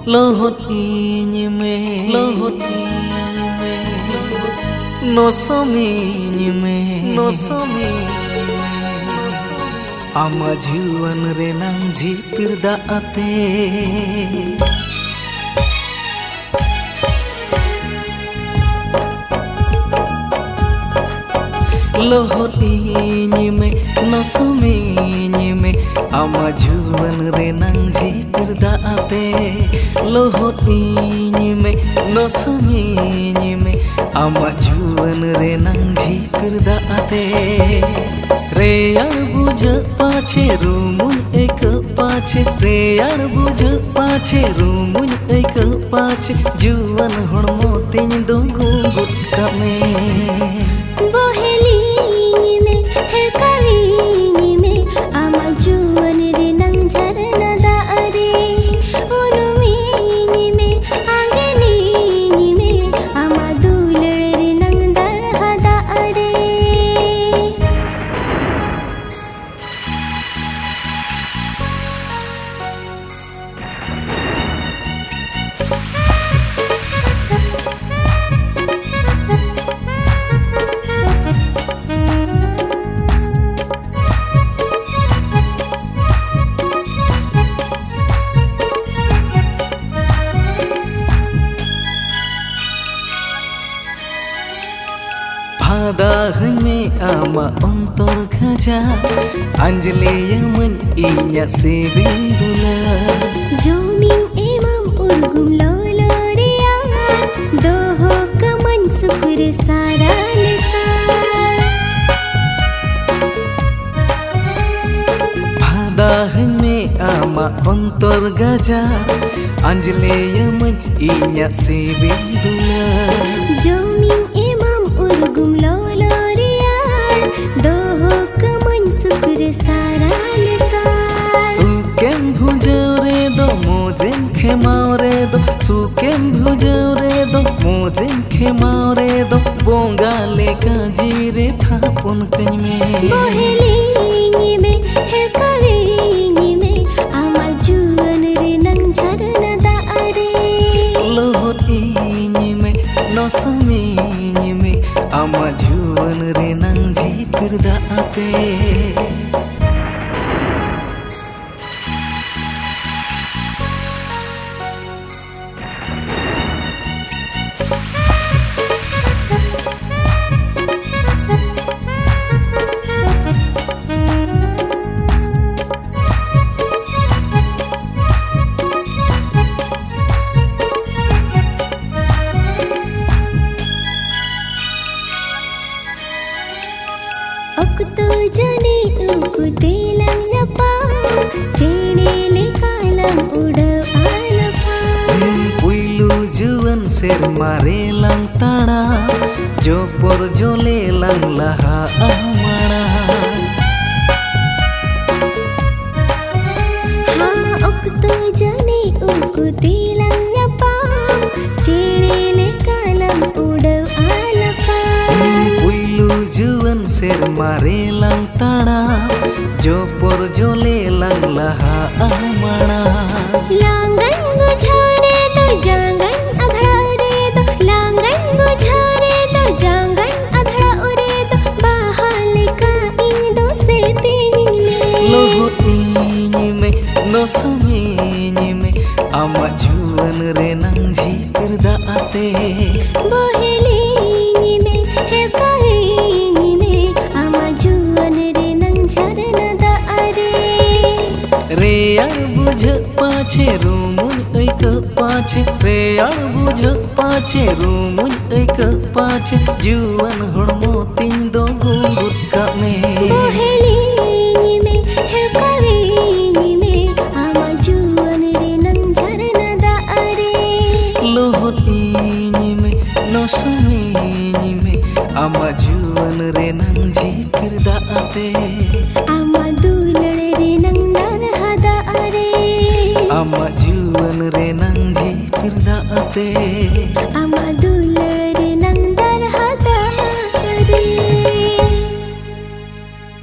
lohot inyme nosominyme ama jiwan renang jipir daate lohot inyme nosominyme ama jiwan renang jipir daate lohot inyme nosominyme ama jiwan renang jipir daate रेयाड़ बुझ पाछे रूमुन एक पाछे रेयाड़ बुझ पाछे रूमुन एक पाछे जुवन हड़मो तीन दो गुट कमे बोहेलीनी में हेलकालीनी में आमा जुवन रे नंग झरना दारे ओनुमीनी में आंगनीनी में आमा दूलड़ रे नंग दरहा दारे Pada hanya ama ontor kaja Anjali yaman inya sebindula Jomin emam urgum lolo riya Doho kaman sukur saralita Pada hanya ama ontor gaja Anjali yaman inya sebindula Jomin urgum lolo riyar doho kaman sukur saralita Sukem bhujaw re do mojem khemaw re do Sukem bhujaw re do mojem khemaw re do bonga leka jire thapon kany me bohelini me helkavini me ama juwan re nang jharna daare lohot inyme nosominyme ama juwan re nang jipir daate Okto jane uku telang nyapa Cene le kalang udaw alapa Puilu juwan ser mare lang tada Jopor jole lang laha amara Ha okto jane uku telang nyapa Cene le kalang udaw alapa Puilu juwan ser mare lang tada Jopor jole lang laha amara Langan guchare to jangan adhra re to Langan guchare to jangan adhra ore to Bahal ka in do se pinin me lohot inyme nosominyme ama juwan re nang jipir daate bohelini me helkavini me ama juwan re nang jharna daare रेयाड़ बुझ पाछे रूमुन एक पाछे रेयाड़ बुझ पाछे रूमुन एक पाछे जुवन हड़मो तीन दो गुट कमे बोहेलीनी में हेलकावीनी में आमा जुवन रे नंग झरना दारे lohot inyme nosominyme ama juwan re nang jipir daate ama dulad re nang darha daare ama juwan re nang jipir daate